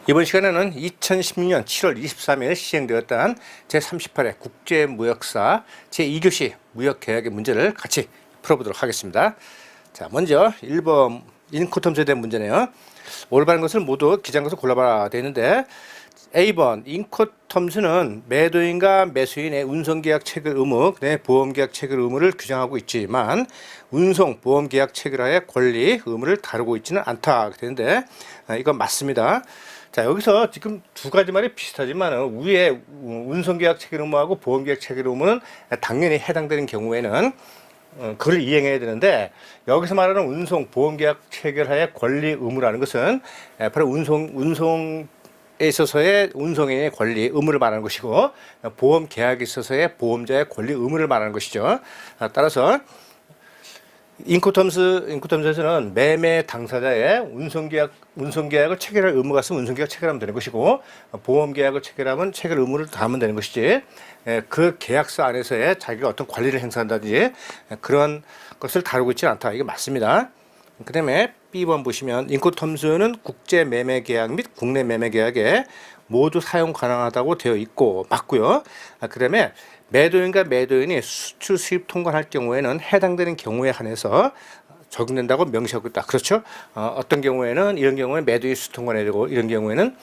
이번 시간에는 2016년 7월 23일 시행되었던 제38회 국제무역사 제2교시 무역계약의 문제를 같이 풀어보도록 하겠습니다. 자, 먼저 1번 인코텀스에 대한 문제네요. 올바른 것을 모두 기재한 것을 골라봐야 되는데, A번 인코텀스는 매도인과 매수인의 운송계약 체결 의무, 보험계약 체결 의무를 규정하고 있지만 운송 보험계약 체결하의 권리 의무를 다루고 있지는 않다 되는데, 이건 맞습니다. 자, 여기서 지금 두 가지 말이 비슷하지만 위에 운송계약 체결 의무하고 보험계약 체결 의무는 당연히 해당되는 경우에는 그걸 이행해야 되는데, 여기서 말하는 운송 보험계약 체결하의 권리 의무라는 것은 바로 운송에 있어서의 운송인의 권리 의무를 말하는 것이고, 보험 계약에 있어서의 보험자의 권리 의무를 말하는 것이죠. 따라서 인코텀스에서는 매매 당사자의 운송계약을 체결할 의무가 있으면 운송계약 체결하면 되는 것이고, 보험계약을 체결하면 체결 의무를 다하면 되는 것이지, 그 계약서 안에서의 자기가 어떤 권리를 행사한다든지 그런 것을 다루고 있지 않다. 이게 맞습니다. 그 다음에 B번 보시면 인코텀스는 국제 매매 계약 및 국내 매매 계약에 모두 사용 가능하다고 되어 있고 맞고요. 그 다음에 매도인과 매도인이 수출 수입 통관할 경우에는 해당되는 경우에 한해서 적용된다고 명시하고 있다. 그렇죠? 어떤 경우에는 이런 경우에 매도인이 수입 통관해야 되고, 이런 경우에는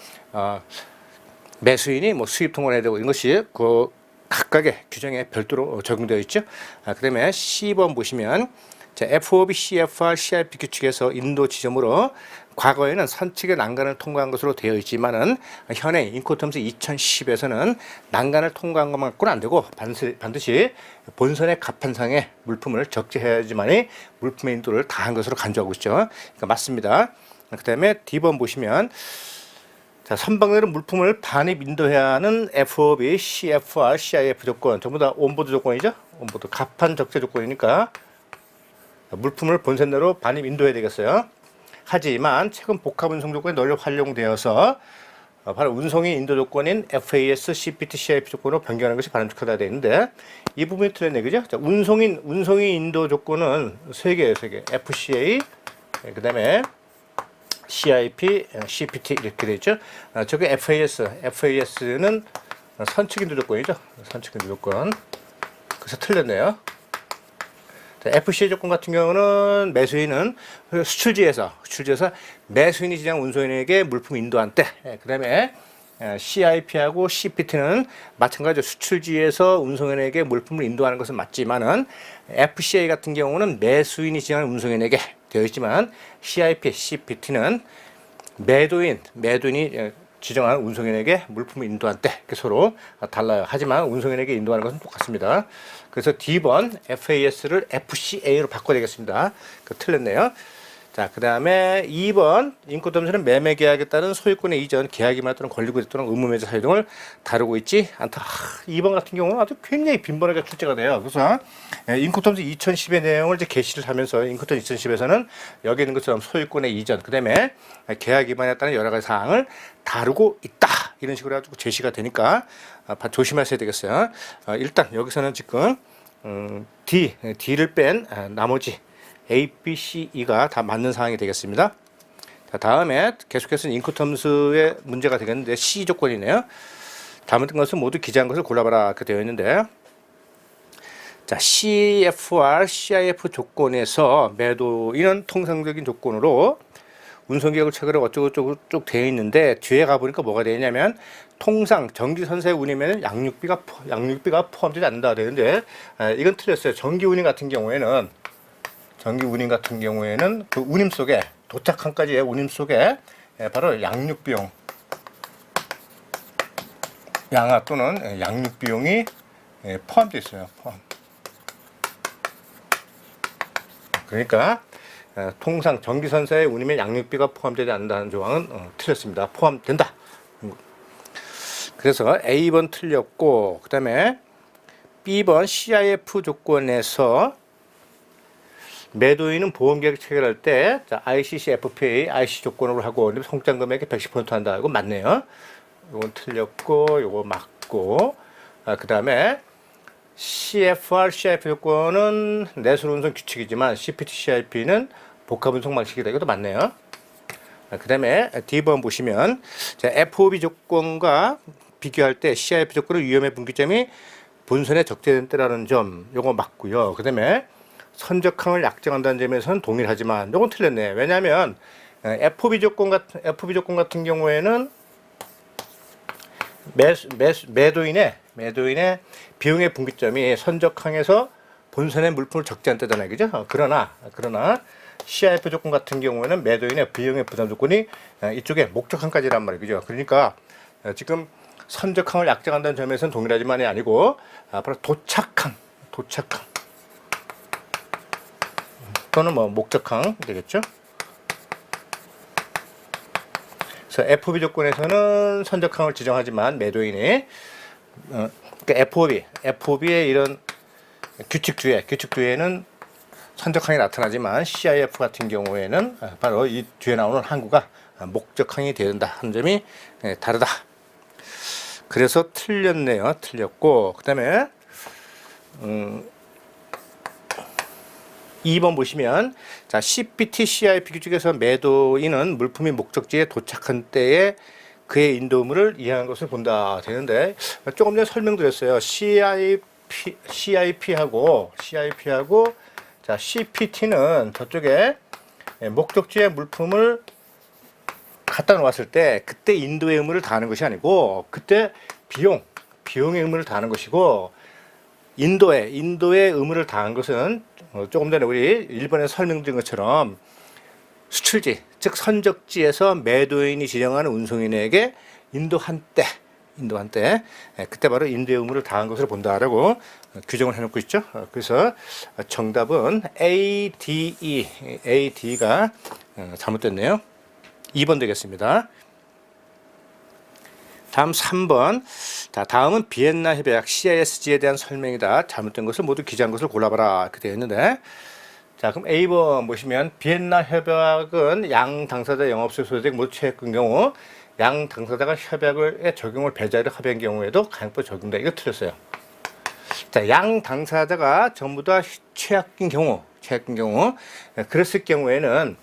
매수인이 뭐 수입 통관해야 되고, 이런 것이 그 각각의 규정에 별도로 적용되어 있죠. 그 다음에 C번 보시면 FOB, CFR, CIPQ 측에서 인도 지점으로 과거에는 선측의 난간을 통과한 것으로 되어 있지만은 현행 인코텀스 2010에서는 난간을 통과한 것만 갖고는 안 되고 반드시 본선의 갑판상에 물품을 적재해야지만이 물품의 인도를 다한 것으로 간주하고 있죠. 그러니까 맞습니다. 그 다음에 D번 보시면 자, 선박내로 물품을 반입 인도해야 하는 FOB, CFR, CIF 조건 전부 다 온보드 조건이죠. 온보드 갑판 적재 조건이니까 물품을 본선 내로 반입 인도해야 되겠어요. 하지만 최근 복합 운송 조건이 널리 활용되어서 바로 운송인 인도 조건인 FAS, CPT, CIP 조건으로 변경하는 것이 바람직하다 되어 있는데, 이 부분이 틀렸네, 그죠? 자, 운송인 인도 조건은 세 개예요, 세 개. FCA, 그 다음에 CIP, CPT 이렇게 되어 있죠. 저게 FAS는 선측 인도 조건이죠. 선측 인도 조건. 그래서 틀렸네요. FCA 조건 같은 경우는 매수인은 수출지에서 매수인이 지정 운송인에게 물품 인도한 때, 그 다음에 CIP하고 CPT는 마찬가지로 수출지에서 운송인에게 물품을 인도하는 것은 맞지만은 FCA 같은 경우는 매수인이 지정한 운송인에게 되어 있지만 CIP, CPT는 매도인이 지정한 운송인에게 물품을 인도한 때 서로 달라요. 하지만 운송인에게 인도하는 것은 똑같습니다. 그래서 D번 FAS를 FCA로 바꿔야 되겠습니다. 틀렸네요. 자, 그 다음에 2번 인코텀스는 매매 계약에 따른 소유권의 이전, 계약이 맞도록 권리구제 또는 의무매제 사유 등을 다루고 있지 않다. 2번 같은 경우는 아주 굉장히 빈번하게 출제가 돼요. 그래서 인코텀스 2010의 내용을 이제 게시를 하면서 인코텀스 2010에서는 여기 있는 것처럼 소유권의 이전, 그 다음에 계약 위반에 따른 여러 가지 사항을 다루고 있다. 이런 식으로 해가지고 제시가 되니까 조심하셔야 되겠어요. 일단 여기서는 지금 D를 뺀 나머지 A, B, C, E가 다 맞는 상황이 되겠습니다. 자, 다음에 계속해서 인코텀스의 문제가 되겠는데 C 조건이네요. 다음 것은 모두 기재한 것을 골라봐라 이렇게 되어 있는데, 자, CFR, CIF 조건에서 매도인은 통상적인 조건으로 운송계약을 체결하고 어쩌고저쩌고 쭉 되어 있는데, 뒤에 가보니까 뭐가 되냐면 통상 정기선사의 운임에는 양육비가 포함되지 않는다 되는데, 이건 틀렸어요. 정기운임 같은 경우에는 그 운임 속에 도착함까지의 운임 속에 바로 양육비용, 양화 또는 양육비용이 포함되어 있어요. 그러니까 통상 정기선사의 운임에 양육비가 포함되지 않는다는 조항은 틀렸습니다. 포함된다. 그래서 A번 틀렸고, 그 다음에 B번 CIF 조건에서 매도인은 보험계약 체결할 때 ICC, FPA, IC 조건으로 하고 송장 금액이 110% 한다. 이거 맞네요. 이건 틀렸고, 이거 맞고, 그 다음에 CFR, CIP 조건은 내수운송 규칙이지만 CPT, CIP는 복합운송 방식이다. 이것도 맞네요. 그다음에 D번 보시면 자, FOB 조건과 비교할 때 CIF 조건의 위험의 분기점이 본선에 적재된 때라는 점, 요거 맞고요. 그다음에 선적항을 약정한다는 점에서는 동일하지만 요건 틀렸네. 왜냐하면 FOB 조건 같은 경우에는 매도인의 비용의 분기점이 선적항에서 본선의 물품을 적재한 때잖아요, 그죠? 그러나 CIF 조건 같은 경우에는 매도인의 비용의 부담 조건이 이쪽에 목적항까지란 말이에요, 그죠? 그러니까 지금 선적항을 약정한다는 점에서는 동일하지만이 아니고 바로 도착항 또는 뭐 목적항 되겠죠? 그래서 FOB 조건에서는 선적항을 지정하지만 매도인이 그러니까 FOB의 이런 규칙주에는 선적항이 나타나지만 CIF 같은 경우에는 바로 이 뒤에 나오는 항구가 목적항이 되어야 된다 하는 점이 다르다. 그래서 틀렸네요. 틀렸고 그 다음에 2번 보시면 자 CPT, CIP 규칙에서 매도인은 물품이 목적지에 도착한 때에 그의 인도물을 이해한 것을 본다 되는데 조금 전에 설명드렸어요. CIP하고 자 CPT는 저쪽에 목적지에 물품을 갖다 놓았을 때 그때 인도의 의무를 다하는 것이 아니고 그때 비용의 의무를 다하는 것이고 인도의 의무를 다한 것은 조금 전에 우리 1번에 설명드린 것처럼 수출지 즉 선적지에서 매도인이 지정하는 운송인에게 인도한 때 그때 바로 인도의 의무를 다한 것으로 본다라고 규정을 해놓고 있죠. 그래서 정답은 AD가 잘못됐네요. 2번 되겠습니다. 다음 3번. 자, 다음은 비엔나 협약 CISG에 대한 설명이다. 잘못된 것을 모두 기재한 것을 골라봐라. 이렇게 되어 있는데 자, 그럼 A번 보시면 비엔나 협약은 양 당사자 영업소득 소득 모두 취약한 경우 양 당사자가 협약의 적용을 배제하려 합의한 경우에도 가용법 적용돼. 이거 틀렸어요. 자, 양 당사자가 전부 다 취약인 경우 그랬을 경우에는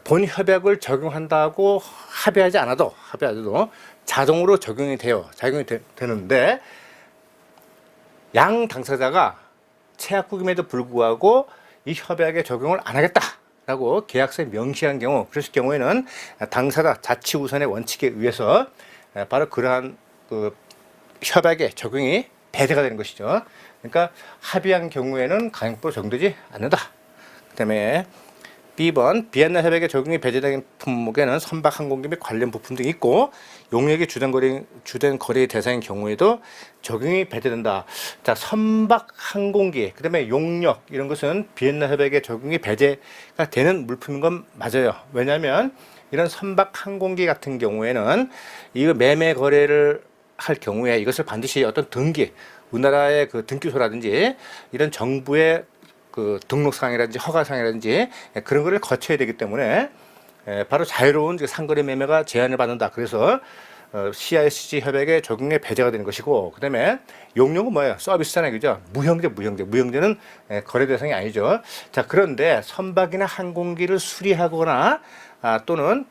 본 협약을 적용한다고 합의하지 않아도 자동으로 적용이 되는데 양 당사자가 최악국임에도 불구하고 이 협약에 적용을 안 하겠다라고 계약서에 명시한 경우 그랬을 경우에는 당사자 자치 우선의 원칙에 의해서 바로 그러한 그 협약의 적용이 배제가 되는 것이죠. 그러니까 합의한 경우에는 가용법으로 적용되지 않는다. 그다음에 B번 비엔나 협약의 적용이 배제된 품목에는 선박 항공기 및 관련 부품 등이 있고 용역이 주된 거래의 대상인 경우에도 적용이 배제된다. 자, 선박 항공기 그다음에 용역 이런 것은 비엔나 협약의 적용이 배제가 되는 물품인 건 맞아요. 왜냐하면 이런 선박 항공기 같은 경우에는 이거 매매 거래를 할 경우에 이것을 반드시 어떤 등기 우리나라의 그 등기소라든지 이런 정부의 그 등록상이라든지 허가상이라든지 그런 거를 거쳐야 되기 때문에 바로 자유로운 상거래 매매가 제한을 받는다. 그래서 CISG 협약의 적용에 배제가 되는 것이고 그다음에 용역은 뭐예요? 서비스잖아요, 그죠? 무형제는 거래 대상이 아니죠. 자, 그런데 선박이나 항공기를 수리하거나 또는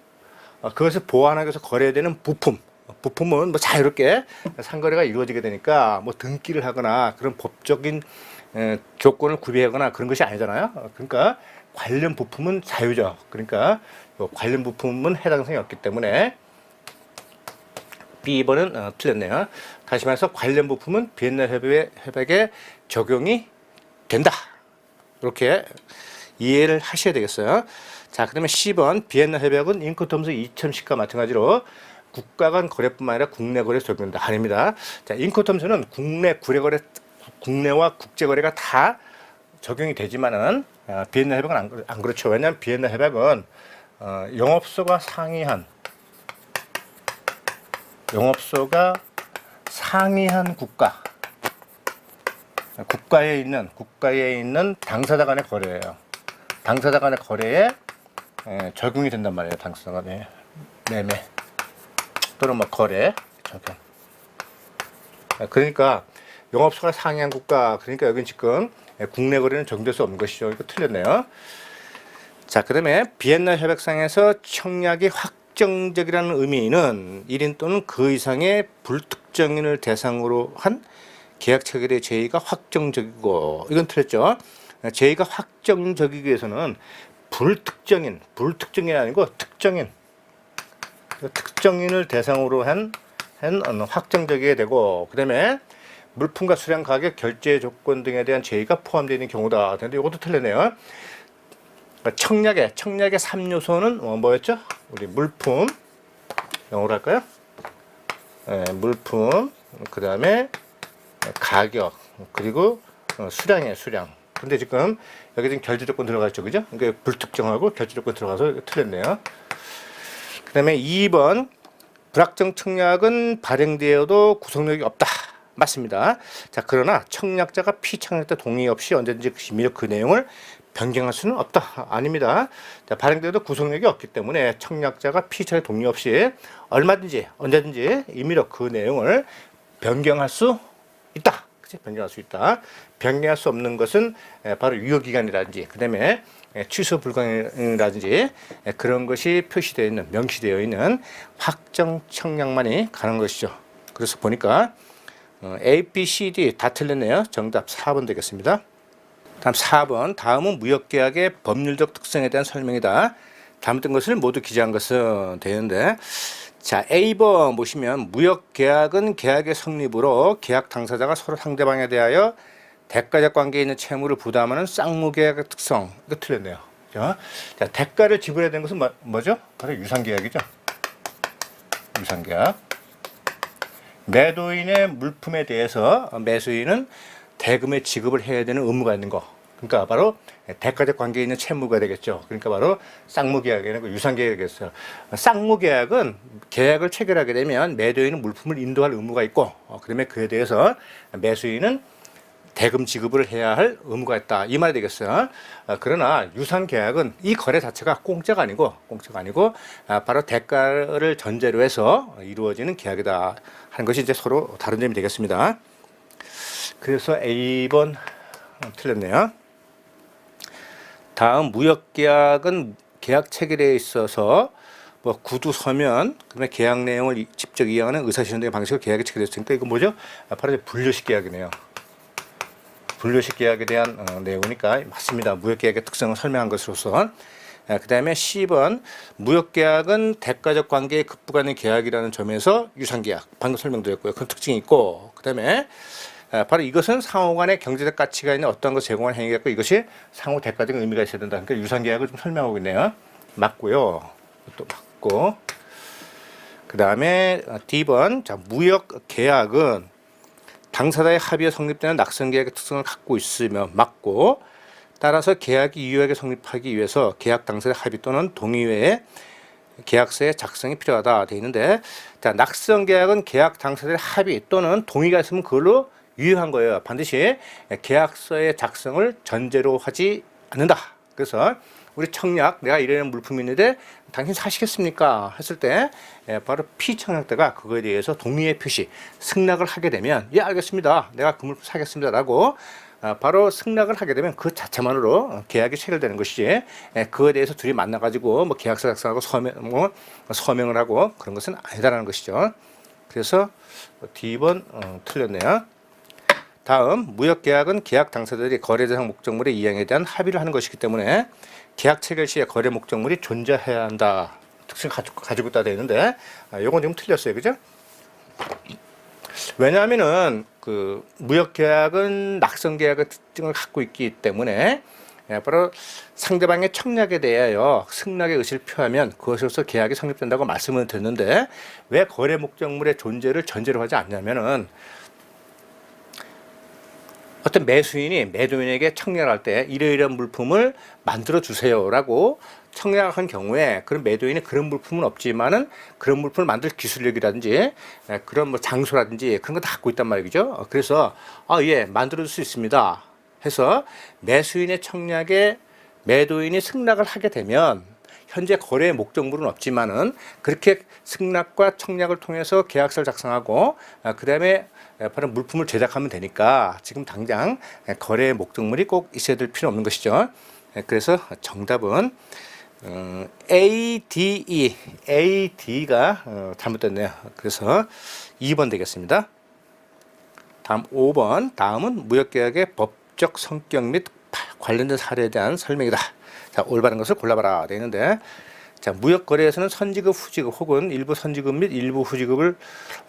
그것을 보완하기 위해서 거래되는 부품은 뭐 자유롭게 상거래가 이루어지게 되니까 뭐 등기를 하거나 그런 법적인 조건을 구비하거나 그런 것이 아니잖아요. 그러니까 관련 부품은 자유죠. 그러니까 관련 부품은 해당 사항이 없기 때문에 B번은 틀렸네요. 다시 말해서 관련 부품은 비엔나 협약에 적용이 된다. 이렇게 이해를 하셔야 되겠어요. 자, 그다음에 C번 비엔나 협약은 인코텀스 2010과 마찬가지로 국가 간 거래뿐만 아니라 국내 거래에 적용된다. 아닙니다. 자, 인코텀스는 국내와 국제 거래가 다 적용이 되지만은 비엔나 협약은 안 그렇죠. 왜냐하면 비엔나 협약은 영업소가 상이한 국가에 있는 당사자 간의 거래예요. 당사자 간의 거래에 적용이 된단 말이에요. 당사자 간의 매매 또는 뭐 거래 적용. 그러니까 영업소가 상이한 국가 그러니까 여기는 지금 국내 거래는 적용될 수 없는 것이죠. 이거 틀렸네요. 자, 그다음에 비엔나 협약상에서 청약이 확정적이라는 의미는 1인 또는 그 이상의 불특정인을 대상으로 한 계약 체결의 제의가 확정적이고, 이건 틀렸죠. 제의가 확정적이기 위해서는 불특정인이 아니고 특정인을 대상으로 한 확정적이게 되고, 그 다음에 물품과 수량, 가격, 결제 조건 등에 대한 제의가 포함되어 있는 경우다. 근데 이것도 틀렸네요. 청약의 3요소는 뭐였죠? 우리 물품, 영어로 할까요? 네, 물품, 그 다음에 가격, 그리고 수량이에요, 수량. 근데 지금 여기 지금 결제 조건 들어가 있죠, 그죠? 그러니까 불특정하고 결제 조건 들어가서 틀렸네요. 그 다음에 2번, 불확정 청약은 발행되어도 구속력이 없다. 맞습니다. 자, 그러나 청약자가 피청약자 동의 없이 언제든지 임의로 그 내용을 변경할 수는 없다. 아닙니다. 자, 발행되어도 구속력이 없기 때문에 청약자가 피청약 동의 없이 얼마든지 언제든지 임의로 그 내용을 변경할 수 있다. 그치? 변경할 수 있다. 변경할 수 없는 것은 바로 유효기간이라든지, 그 다음에 취소 불가능이라든지 그런 것이 표시되어 있는, 명시되어 있는 확정 청약만이 가능한 것이죠. 그래서 보니까 A, B, C, D 다 틀렸네요. 정답 4번 되겠습니다. 다음 4번. 다음은 무역계약의 법률적 특성에 대한 설명이다. 잘못된 것을 모두 기재한 것은 되는데, 자, A번 보시면 무역계약은 계약의 성립으로 계약 당사자가 서로 상대방에 대하여 대가적 관계에 있는 채무를 부담하는 쌍무계약의 특성. 이거 틀렸네요. 자, 대가를 지불해야 되는 것은 뭐죠? 바로 유상계약이죠. 유상계약. 매도인의 물품에 대해서 매수인은 대금의 지급을 해야 되는 의무가 있는 거. 그러니까 바로 대가적 관계에 있는 채무가 되겠죠. 그러니까 바로 쌍무계약이라는 거, 유상계약이겠어요. 쌍무계약은 계약을 체결하게 되면 매도인은 물품을 인도할 의무가 있고, 그다음에 그에 대해서 매수인은 대금 지급을 해야 할 의무가 있다. 이 말이 되겠어요. 그러나 유상계약은 이 거래 자체가 공짜가 아니고 바로 대가를 전제로 해서 이루어지는 계약이다 하는 것이 이제 서로 다른 점이 되겠습니다. 그래서 A번 틀렸네요. 다음 무역계약은 계약 체결에 있어서 뭐 구두 서면, 그다음에 계약 내용을 직접 이행하는 의사실현 등의 방식으로 계약이 체결됐으니까 이거 뭐죠? 바로 분료식 계약이네요. 분료식 계약에 대한 내용이니까 맞습니다. 무역계약의 특성을 설명한 것으로서. 그 다음에 C번 무역계약은 대가적 관계에 급부가는 계약이라는 점에서 유상계약, 방금 설명드렸고요. 그런 특징이 있고, 그 다음에 바로 이것은 상호간의 경제적 가치가 있는 어떤 것 제공한 행위겠고, 이것이 상호 대가적 의미가 있어야 된다. 그러니까 유상계약을 좀 설명하고 있네요. 맞고요. 또 맞고. 그 다음에 D번, 자, 무역계약은 당사자의 합의에 성립되는 낙선계약의 특성을 갖고 있으며 맞고, 따라서 계약이 유효하게 성립하기 위해서 계약 당사자의 합의 또는 동의 외에 계약서의 작성이 필요하다 되어 있는데, 자, 낙선계약은 계약 당사자의 합의 또는 동의가 있으면 그걸로 유효한 거예요. 반드시 계약서의 작성을 전제로 하지 않는다. 그래서 우리 청약, 내가 이런 물품이 있는데 당신 사시겠습니까? 했을 때 바로 피청약자가 그거에 대해서 동의의 표시, 승낙을 하게 되면 예, 알겠습니다. 내가 그 물품 사겠습니다. 라고 바로 승낙을 하게 되면 그 자체만으로 계약이 체결되는 것이지, 그거에 대해서 둘이 만나가지고 뭐 계약서 작성하고 서명을 하고 그런 것은 아니다라는 것이죠. 그래서 D번 틀렸네요. 다음, 무역계약은 계약 당사자들이 거래 대상 목적물의 이행에 대한 합의를 하는 것이기 때문에 계약 체결 시에 거래 목적물이 존재해야 한다. 특징을 가지고 있다 되는데, 요건 좀 틀렸어요. 그죠? 왜냐하면은 그 무역계약은 낙선계약의 특징을 갖고 있기 때문에 바로 상대방의 청약에 대하여 승낙의 의지를 표하면 그것으로서 계약이 성립된다고 말씀을 드렸는데, 왜 거래 목적물의 존재를 전제로 하지 않냐면은 어떤 매수인이 매도인에게 청약을 할 때 이러이러한 물품을 만들어 주세요라고 청약한 경우에, 그런 매도인이 그런 물품은 없지만은 그런 물품을 만들 기술력이라든지 그런 뭐 장소라든지 그런 거 다 갖고 있단 말이죠. 그래서 예, 만들어 줄 수 있습니다 해서 매수인의 청약에 매도인이 승낙을 하게 되면, 현재 거래 목적물은 없지만은 그렇게 승낙과 청약을 통해서 계약서를 작성하고 그 다음에 바로 물품을 제작하면 되니까 지금 당장 거래 목적물이 꼭 있어야 될 필요 없는 것이죠. 그래서 정답은 AD가 잘못됐네요. 그래서 2번 되겠습니다. 다음 5번. 다음은 무역계약의 법적 성격 및 관련된 사례에 대한 설명이다. 자, 올바른 것을 골라봐라 되어 있는데, 자, 무역거래에서는 선지급, 후지급 혹은 일부 선지급 및 일부 후지급을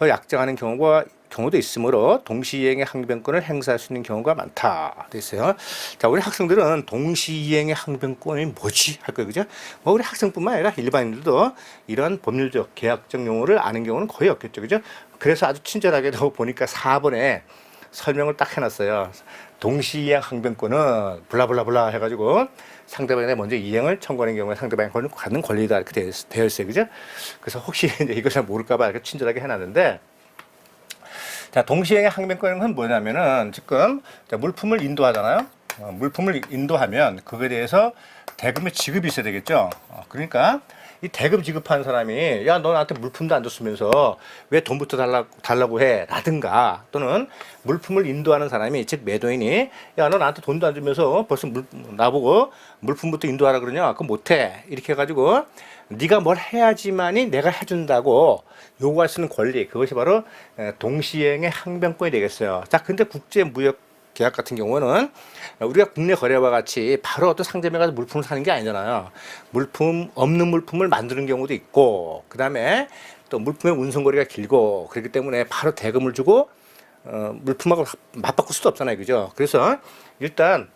약정하는 경우도 있으므로 동시이행의 항변권을 행사할 수 있는 경우가 많다 되어 있어요. 자, 우리 학생들은 동시이행의 항변권이 뭐지 할 거예요, 그죠? 뭐 우리 학생뿐만 아니라 일반인들도 이런 법률적 계약적 용어를 아는 경우는 거의 없겠죠, 그죠? 그래서 아주 친절하게도 보니까 4번에 설명을 딱 해놨어요. 동시이행 항변권은 블라블라블라 해가지고 상대방에 먼저 이행을 청구하는 경우에 상대방이 갖는 권리다 이렇게 되어 있어요, 그죠? 그래서 혹시 이제 이것을 모를까봐 이렇게 친절하게 해놨는데, 자, 동시이행의 항변권은 뭐냐면은 지금 물품을 인도하잖아요. 물품을 인도하면 그거에 대해서 대금의 지급이 있어야 되겠죠. 그러니까 이 대금 지급하는 사람이 야, 너 나한테 물품도 안 줬으면서 왜 돈부터 달라고 해? 라든가, 또는 물품을 인도하는 사람이, 즉 매도인이 야, 너 나한테 돈도 안 주면서 벌써 나보고 물품부터 인도하라 그러냐? 그거 못해. 이렇게 해가지고 네가 뭘 해야지만이 내가 해준다고 요구할 수 있는 권리, 그것이 바로 동시이행의 항변권이 되겠어요. 자, 근데 국제무역 계약 같은 경우는 우리가 국내 거래와 같이 바로 어떤 상점에 가서 물품을 사는 게 아니잖아요. 없는 물품을 만드는 경우도 있고, 그 다음에 또 물품의 운송거리가 길고, 그렇기 때문에 바로 대금을 주고 물품하고 맞바꿀 수도 없잖아요, 그죠? 그래서 일단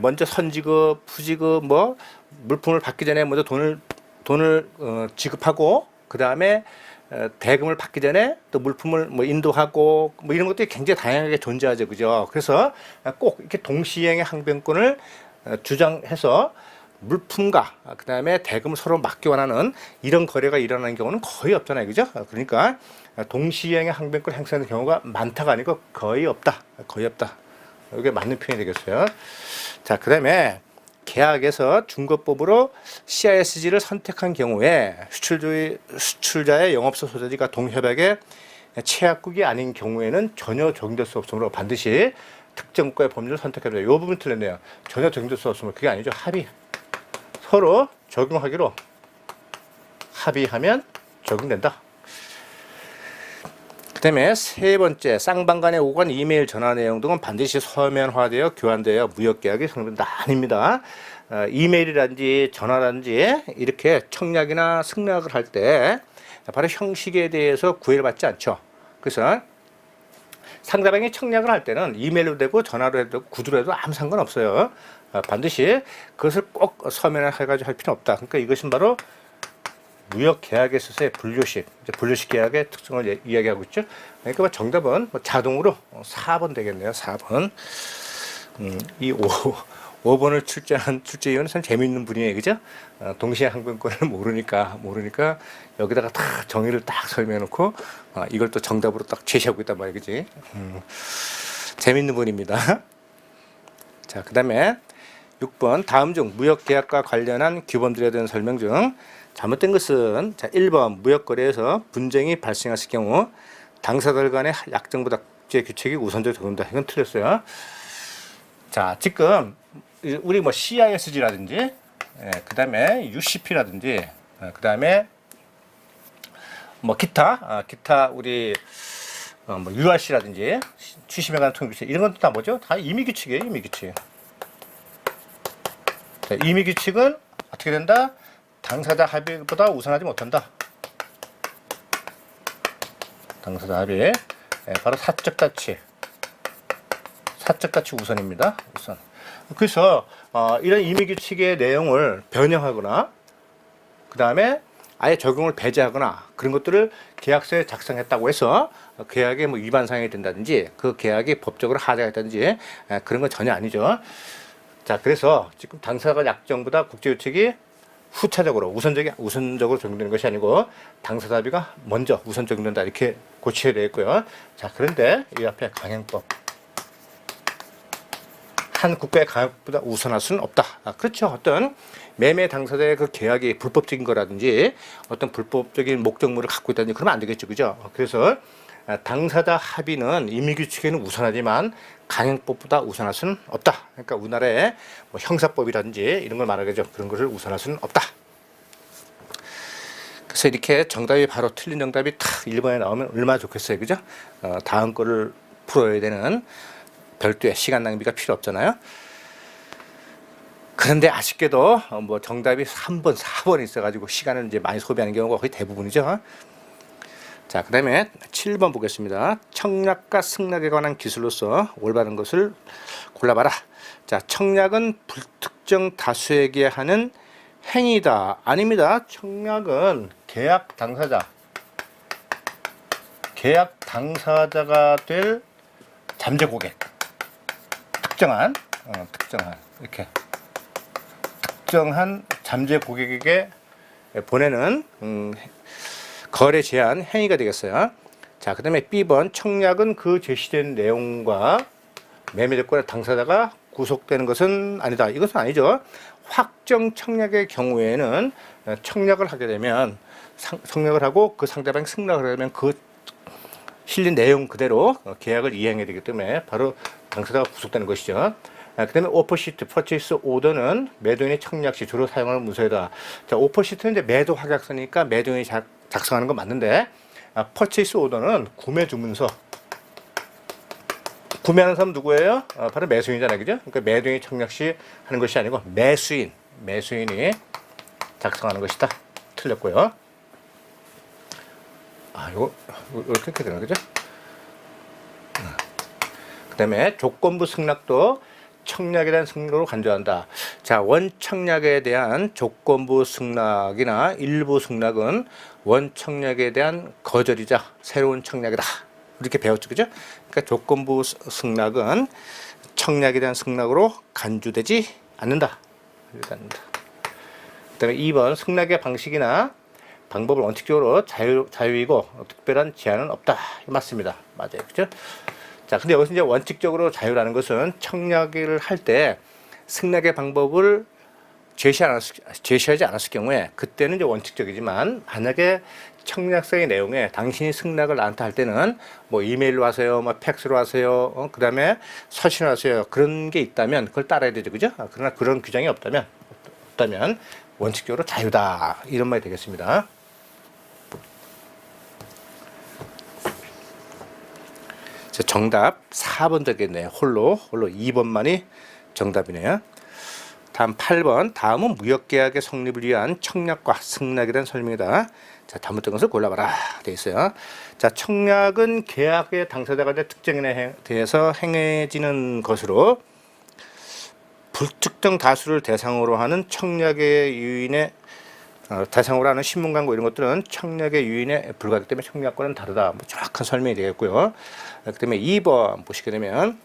먼저 선지급, 후지급, 뭐 물품을 받기 전에 먼저 돈을 지급하고, 그 다음에 대금을 받기 전에 또 물품을 뭐 인도하고 뭐 이런 것들이 굉장히 다양하게 존재하죠, 그죠? 그래서 꼭 이렇게 동시이행의 항변권을 주장해서 물품과 그 다음에 대금을 서로 맡기 원하는 이런 거래가 일어나는 경우는 거의 없잖아요, 그죠? 그러니까 동시이행의 항변권 행사하는 경우가 많다가 아니고 거의 없다, 거의 없다. 이게 맞는 표현이 되겠어요. 자, 그 다음에 계약에서 중거법으로 CISG를 선택한 경우에 수출자의 영업소 소재지가 동협약의 체약국이 아닌 경우에는 전혀 적용될 수 없으므로 반드시 특정 국가의 법률을 선택해야 돼요. 이 부분 틀렸네요. 전혀 적용될 수 없으므로, 그게 아니죠. 합의. 서로 적용하기로 합의하면 적용된다. 그 다음에 세 번째, 쌍방 간의 오간 이메일 전화 내용 등은 반드시 서면화되어 교환되어 무역계약이 성립된다. 아닙니다. 이메일이라든지 전화라든지 이렇게 청약이나 승낙을 할 때 바로 형식에 대해서 구애를 받지 않죠. 그래서 상대방이 청약을 할 때는 이메일로 되고 전화로 해도 구두로 해도 아무 상관없어요. 반드시 그것을 꼭 서면화해가지고 할 필요는 없다. 그러니까 이것은 바로 무역 계약에 있어서의 분류식 계약의 특성을 이야기하고 있죠. 그러니까 정답은 자동으로 4번 되겠네요. 4번. 이 5번을 출제한 출제위원은 참 재미있는 분이에요, 그죠? 동시에 항변권을 모르니까 여기다가 다 정의를 딱 설명해놓고 이걸 또 정답으로 딱 제시하고 있단 말이에요, 그지? 재미있는 분입니다. 자, 그 다음에 6번, 다음 중 무역 계약과 관련한 규범들에 대한 설명 중 잘못된 것은, 자, 1번 무역거래에서 분쟁이 발생했을 경우 당사자들 간의 약정보다 국제 규칙이 우선적으로 적용된다. 이건 틀렸어요. 자, 지금 우리 뭐 CISG라든지, 그 다음에 UCP라든지, 그 다음에 뭐 기타 우리 뭐 URC라든지 취심에 관한 통일규칙, 이런 건 다 뭐죠? 다 임의규칙이에요, 임의규칙. 자, 임의규칙은 어떻게 된다? 당사자 합의보다 우선하지 못한다. 당사자 합의, 바로 사적 가치 우선입니다. 우선. 그래서 이런 임의규칙의 내용을 변형하거나, 그 다음에 아예 적용을 배제하거나, 그런 것들을 계약서에 작성했다고 해서 계약에 뭐 위반 사항이 된다든지, 그 계약이 법적으로 하자가 있다든지, 그런 건 전혀 아니죠. 자, 그래서 지금 당사자 약정보다 국제규칙이 후차적으로 우선적으로 적용되는 것이 아니고 당사자 합의가 먼저 우선 적용된다, 이렇게 고쳐야 되겠고요. 자, 그런데 이 앞에 강행법, 한 국가의 강행법보다 우선할 수는 없다. 그렇죠. 어떤 매매 당사자의 그 계약이 불법적인 거라든지 어떤 불법적인 목적물을 갖고 있다든지 그러면 안 되겠죠, 그죠? 그래서 당사자 합의는 임의규칙에는 우선하지만 강행법보다 우선할 수는 없다. 그러니까 우리나라의 뭐 형사법이라든지 이런 걸 말하겠죠. 그런 것을 우선할 수는 없다. 그래서 이렇게 정답이 바로 틀린 정답이 탁 1번에 나오면 얼마나 좋겠어요. 그죠? 다음 거를 풀어야 되는 별도의 시간 낭비가 필요 없잖아요. 그런데 아쉽게도 뭐 정답이 3번, 4번 있어가지고 시간을 이제 많이 소비하는 경우가 거의 대부분이죠. 자, 그 다음에 7번 보겠습니다. 청약과 승낙에 관한 기술로서 올바른 것을 골라봐라. 자, 청약은 불특정 다수에게 하는 행위다. 아닙니다. 청약은 계약 당사자가 될 잠재 고객. 특정한 이렇게 특정한 잠재 고객에게 보내는 거래 제한 행위가 되겠어요. 자, 그 다음에 B번 청약은 그 제시된 내용과 매매조건의 당사자가 구속되는 것은 아니다. 이것은 아니죠. 확정 청약의 경우에는 청약을 하게 되면 청약을 하고 그 상대방이 승낙을 하면 그 실린 내용 그대로 계약을 이행해야 되기 때문에 바로 당사자가 구속되는 것이죠. 그 다음에 오퍼시트 퍼체이스 오더는 매도인의 청약 시 주로 사용하는 문서이다. 자, 오퍼시트는 이제 매도 확약서니까 매도인이 작성하는 건 맞는데, 퍼체이스 오더는 구매 주문서. 구매하는 사람 누구예요? 바로 매수인이잖아요. 그죠? 그러니까 매도인이 청약 시 하는 것이 아니고 매수인이 작성하는 것이다. 틀렸고요. 이거 이렇게 되는 거죠? 그 다음에 조건부 승낙도 청약에 대한 승낙으로 간주한다. 자, 원청약에 대한 조건부 승낙이나 일부 승낙은 원청약에 대한 거절이자 새로운 청약이다. 이렇게 배웠죠, 그죠? 그러니까 조건부 승낙은 청약에 대한 승낙으로 간주되지 않는다. 그다음에 2번 승낙의 방식이나 방법을 원칙적으로 자유이고 특별한 제한은 없다. 맞습니다. 맞아요, 그죠? 자, 근데 여기서 이제 원칙적으로 자유라는 것은 청약을 할 때 승낙의 방법을 제시하지 않았을 경우에 그때는 이제 원칙적이지만, 만약에 청약서의 내용에 당신이 승낙을 나한테 할 때는 뭐 이메일로 하세요, 뭐 팩스로 하세요, 그 다음에 서신을 하세요, 그런 게 있다면 그걸 따라야 되죠, 그죠? 그러나 그런 규정이 없다면 원칙적으로 자유다, 이런 말이 되겠습니다. 정답 4번 되겠네요. 홀로 2번만이 정답이네요. 다음 8번. 다음은 무역계약의 성립을 위한 청약과 승낙에 대한 설명이다. 자, 잘못된 것을 골라봐라 되어 있어요. 자, 청약은 계약의 당사자가 된 특정인에 대해서 행해지는 것으로 불특정 다수를 대상으로 하는 청약의 유인의 대상으로 하는 신문 광고 이런 것들은 청약의 유인에 불과하기 때문에 청약과는 다르다. 뭐 정확한 설명이 되겠고요. 그다음에 2번 보시게 되면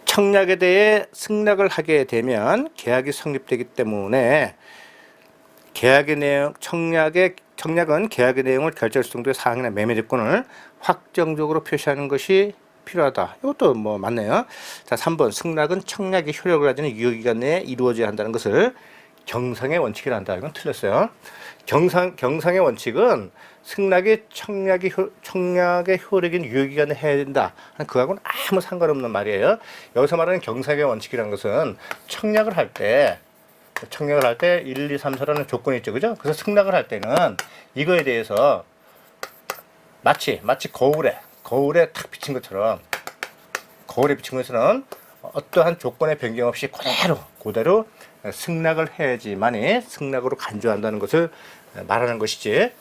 청약에 대해 승낙을 하게 되면 계약이 성립되기 때문에 청약은 계약의 내용을 결정할 정도의 사항이나 매매 조건을 확정적으로 표시하는 것이 필요하다. 이것도 뭐 맞네요. 자, 3번 승낙은 청약의 효력을 가지는 유효기간 내에 이루어져야 한다는 것을 경상의 원칙이라 한다. 이건 틀렸어요. 경상의 원칙은 승낙이 청약의 효력인 유효기간에 해야 된다. 그거하고는 아무 상관없는 말이에요. 여기서 말하는 경상의 원칙이라는 것은 청약을 할 때 1, 2, 3, 4라는 조건이 있죠. 그죠? 그래서 승낙을 할 때는 이거에 대해서 마치 거울에 탁 비친 것처럼 어떠한 조건의 변경 없이 그대로 승낙을 해야지만이 승낙으로 간주한다는 것을 말하는 것이지,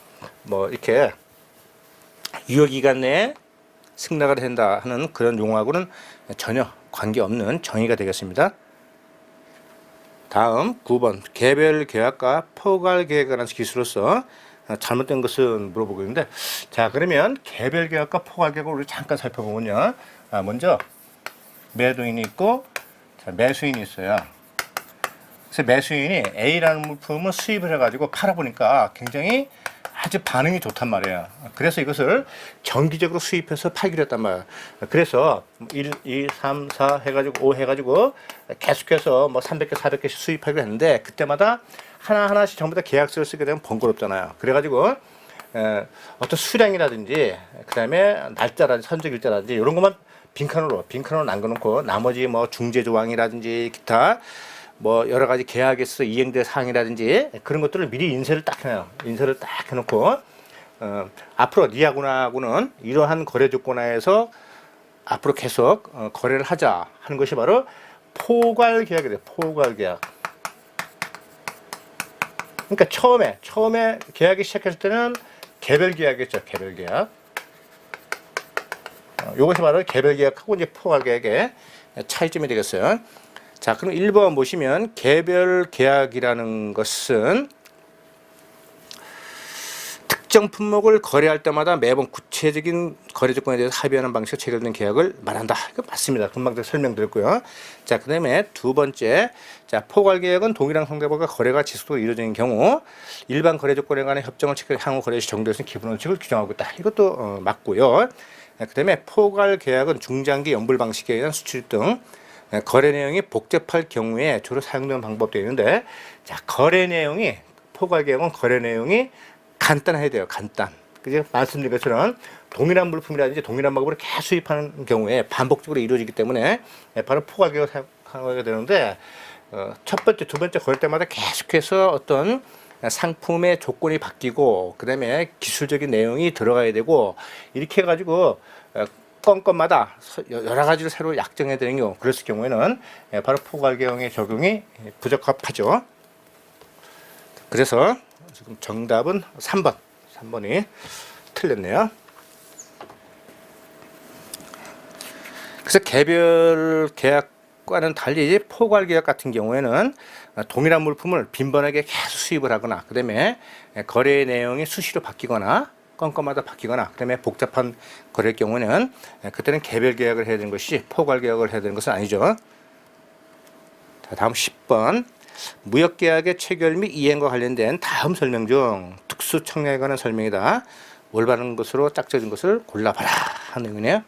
뭐 이렇게 유효기간 내에 승낙을 한다 하는 그런 용어하고는 전혀 관계없는 정의가 되겠습니다. 다음 9번. 개별 계약과 포괄 계약에 관한 기술로서 잘못된 것은 물어보고 있는데, 자, 그러면 개별 계약과 포괄 계약을 우리 잠깐 살펴보면요. 먼저 매도인이 있고 매수인이 있어요. 그래서 매수인이 A라는 물품을 수입을 해가지고 팔아보니까 굉장히 아주 반응이 좋단 말이에요. 그래서 이것을 정기적으로 수입해서 팔기로 했단 말이에요. 그래서 1, 2, 3, 4 해가지고 5 해가지고 계속해서 뭐 300개, 400개씩 수입하기로 했는데, 그때마다 하나하나씩 전부 다 계약서를 쓰게 되면 번거롭잖아요. 그래가지고 어떤 수량이라든지 그다음에 날짜라든지 선적일자라든지 이런 것만 빈칸으로 남겨놓고 나머지 뭐 중재 조항이라든지 기타 뭐 여러 가지 계약에서 이행될 사항이라든지 그런 것들을 미리 인쇄를 딱 해놔요. 인쇄를 딱 해놓고 앞으로 니하고는 이러한 거래 조건하에서 앞으로 계속 거래를 하자 하는 것이 바로 포괄 계약이래요. 포괄 계약. 그러니까 처음에 계약이 시작했을 때는 개별 계약이었죠. 개별 계약. 이것이 바로 개별 계약하고 이제 포괄 계약의 차이점이 되겠어요. 자, 그럼 1번 보시면 개별 계약이라는 것은 특정 품목을 거래할 때마다 매번 구체적인 거래 조건에 대해서 합의하는 방식으로 체결된 계약을 말한다. 이거 맞습니다. 금방 설명드렸고요. 자, 그 다음에 두 번째, 자, 포괄 계약은 동일한 상대방과 거래가 지속적으로 이루어지는 경우 일반 거래 조건에 관한 협정을 체결 향후 거래 시 적용되는 기본 원칙을 규정하고 있다. 이것도 맞고요. 그 다음에 포괄 계약은 중장기 연불 방식에 의한 수출 등 거래 내용이 복잡할 경우에 주로 사용되는 방법도 있는데, 자, 포괄 계약은 거래 내용이 간단해야 돼요. 간단. 그죠? 말씀드린 것처럼 동일한 물품이라든지 동일한 방법으로 계속 수입하는 경우에 반복적으로 이루어지기 때문에 바로 포괄 계약을 사용하게 되는데, 첫 번째, 두 번째 거래 때마다 계속해서 어떤 상품의 조건이 바뀌고 그다음에 기술적인 내용이 들어가야 되고 이렇게 해가지고 건마다 여러 가지를 새로 약정해야 되는 경우, 그랬을 경우에는 바로 포괄 계약의 적용이 부적합하죠. 그래서 지금 정답은 3번이 틀렸네요. 그래서 개별 계약과는 달리 포괄 계약 같은 경우에는 동일한 물품을 빈번하게 계속 수입을 하거나 그 다음에 거래 내용이 수시로 바뀌거나 건마다 바뀌거나 그 다음에 복잡한 거래일 경우에는 그때는 개별 계약을 해야 되는 것이 포괄 계약을 해야 되는 것은 아니죠. 자, 다음 10번. 무역계약의 체결 및 이행과 관련된 다음 설명 중 특수 청약에 관한 설명이다. 올바른 것으로 짝져진 것을 골라봐라 하는 내용이네요.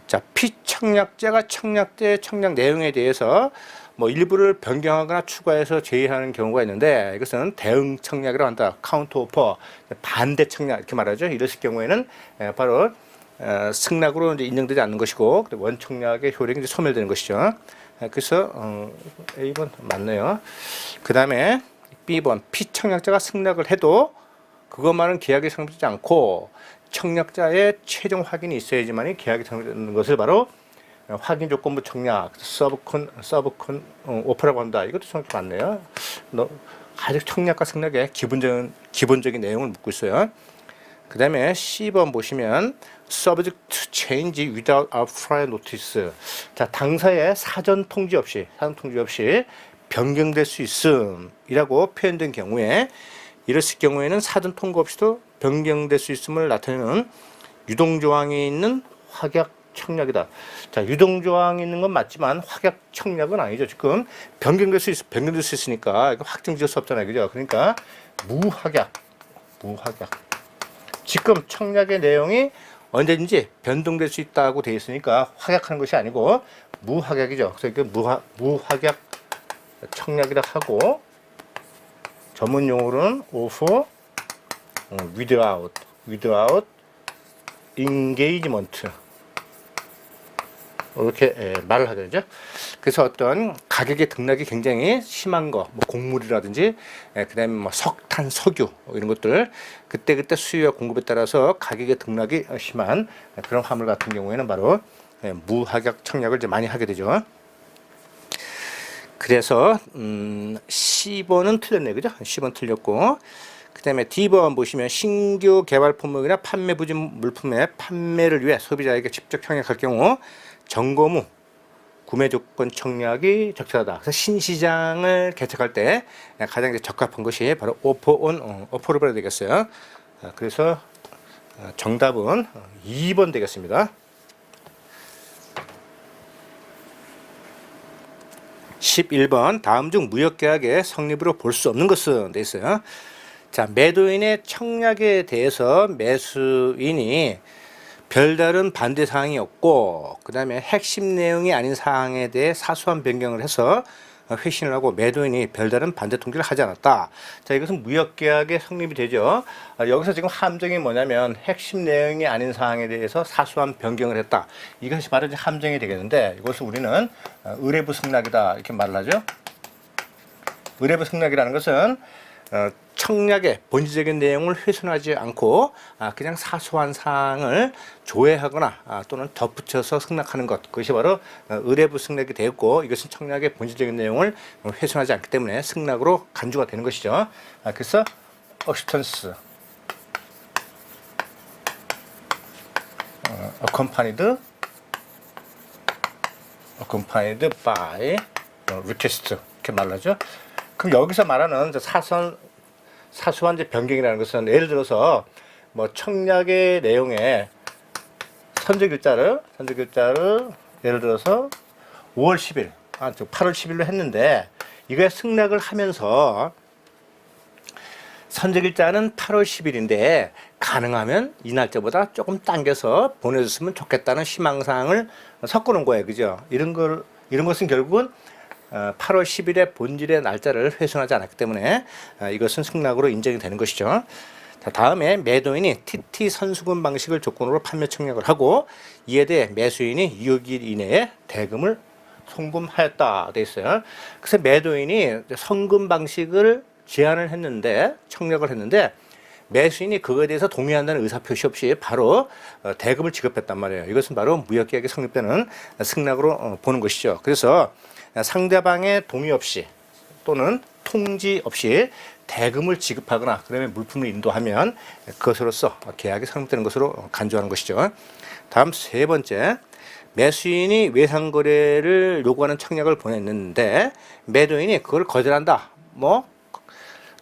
자, 피청약자가 청약자의 청약 내용에 대해서 뭐 일부를 변경하거나 추가해서 제의하는 경우가 있는데, 이것은 대응 청약이라고 한다. 카운터 오퍼, 반대 청약 이렇게 말하죠. 이랬을 경우에는 바로 승낙으로 이제 인정되지 않는 것이고 원 청약의 효력이 이제 소멸되는 것이죠. 그래서 A번 맞네요. 그 다음에 B번, 피청약자가 승낙을 해도 그것만은 계약이 성립되지 않고 청약자의 최종 확인이 있어야지만 계약이 성립되는 것을 바로 확인 조건부 청약, 서브콘 오퍼라고 한다. 이것도 정확히 맞네요. 아직 청약과 승낙의 기본적인 내용을 묻고 있어요. 그 다음에 C번 보시면 subject to change without a prior notice. 자, 당사의 사전 통지 없이 변경될 수 있음이라고 표현된 경우에, 이랬을 경우에는 사전 통고 없이도 변경될 수 있음을 나타내는 유동조항이 있는 확약 청약이다. 자, 유동조항이 있는 건 맞지만 확약 청약은 아니죠. 지금 변경될 수 있으니까 이거 확정 지을 수 없잖아요. 그죠? 그러니까 무확약. 지금 청약의 내용이 언제든지 변동될 수 있다고 되어 있으니까 확약하는 것이 아니고 무확약이죠. 그래서 이게 무확약 청약이라 하고, 전문 용어로는 offer without engagement 이렇게 말을 하게 되죠. 그래서 어떤 가격의 등락이 굉장히 심한 거, 뭐 곡물이라든지, 그다음에 뭐 석탄, 석유 이런 것들 그때 수요와 공급에 따라서 가격의 등락이 심한 그런 화물 같은 경우에는 바로 무확약 청약을 이제 많이 하게 되죠. 그래서 C번은 틀렸네, 그죠? C번 틀렸고, 그 다음에 D번 보시면 신규 개발 품목이나 판매 부진 물품의 판매를 위해 소비자에게 직접 청약할 경우 점검 후 구매 조건 청약이 적절하다. 그래서 신시장을 개척할 때 가장 적합한 것이 바로 오퍼를 받아야 되겠어요. 그래서 정답은 2번 되겠습니다. 11번, 다음 중 무역계약의 성립으로 볼 수 없는 것은 돼 있어요. 자, 매도인의 청약에 대해서 매수인이 별다른 반대 사항이 없고 그 다음에 핵심 내용이 아닌 사항에 대해 사소한 변경을 해서 회신을 하고 매도인이 별다른 반대 통지를 하지 않았다. 자, 이것은 무역계약의 성립이 되죠. 여기서 지금 함정이 뭐냐면 핵심 내용이 아닌 사항에 대해서 사소한 변경을 했다. 이것이 바로 이제 함정이 되겠는데 이것을 우리는 의뢰부 승낙이다 이렇게 말을 하죠. 의뢰부 승낙이라는 것은 청약의 본질적인 내용을 훼손하지 않고 그냥 사소한 사항을 조회하거나 또는 덧붙여서 승낙하는 것, 그것이 바로 의뢰부 승낙이 되었고, 이것은 청약의 본질적인 내용을 훼손하지 않기 때문에 승낙으로 간주가 되는 것이죠. 그래서 acceptance accompanied by request 이렇게 말하죠. 그럼 여기서 말하는 사소한 이제 변경이라는 것은 예를 들어서 뭐 청약의 내용에 선적일자를 예를 들어서 5월 10일, 8월 10일로 했는데 이거에 승낙을 하면서 선적일자는 8월 10일인데 가능하면 이 날짜보다 조금 당겨서 보내줬으면 좋겠다는 희망사항을 섞어놓은 거예요, 그죠? 이런 것은 결국은 8월 10일의 본질의 날짜를 훼손하지 않았기 때문에 이것은 승낙으로 인정이 되는 것이죠. 자, 다음에 매도인이 TT 선수금 방식을 조건으로 판매 청약을 하고 이에 대해 매수인이 6일 이내에 대금을 송금하였다 되어 있어요. 그래서 매도인이 성금 방식을 제안을 했는데 청약을 했는데 매수인이 그거에 대해서 동의한다는 의사표시 없이 바로 대금을 지급했단 말이에요. 이것은 바로 무역계약이 성립되는 승낙으로 보는 것이죠. 그래서 상대방의 동의 없이 또는 통지 없이 대금을 지급하거나 그다음에 물품을 인도하면 그것으로서 계약이 성립되는 것으로 간주하는 것이죠. 다음 세 번째, 매수인이 외상거래를 요구하는 청약을 보냈는데 매도인이 그걸 거절한다,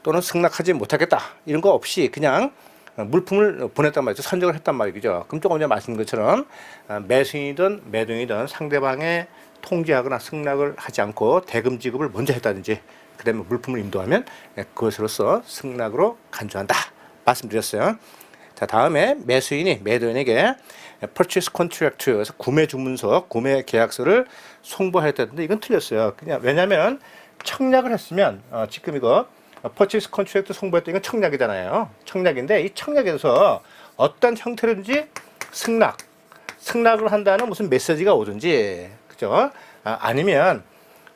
또는 승낙하지 못하겠다 이런 거 없이 그냥 물품을 보냈단 말이죠. 선적을 했단 말이죠. 그럼 조금 전에 말씀드린 것처럼 매수인이든 매도인이든 상대방의 통지하거나 승낙을 하지 않고 대금 지급을 먼저 했다든지 그 다음에 물품을 인도하면 그것으로서 승낙으로 간주한다 말씀드렸어요. 자, 다음에 매수인이 매도인에게 purchase contract, 그래서 구매 주문서, 구매 계약서를 송부하였다는데 이건 틀렸어요. 그냥 왜냐하면 청약을 했으면 지금 이거 purchase contract 송부했다 이건 청약이잖아요. 청약인데 이 청약에서 어떤 형태로든지 승낙을 한다는 무슨 메시지가 오든지, 그죠? 아니면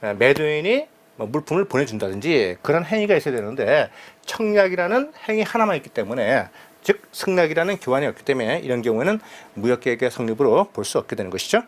매도인이 물품을 보내준다든지 그런 행위가 있어야 되는데 청약이라는 행위 하나만 있기 때문에, 즉 승낙이라는 교환이 없기 때문에 이런 경우에는 무역계약의 성립으로 볼 수 없게 되는 것이죠.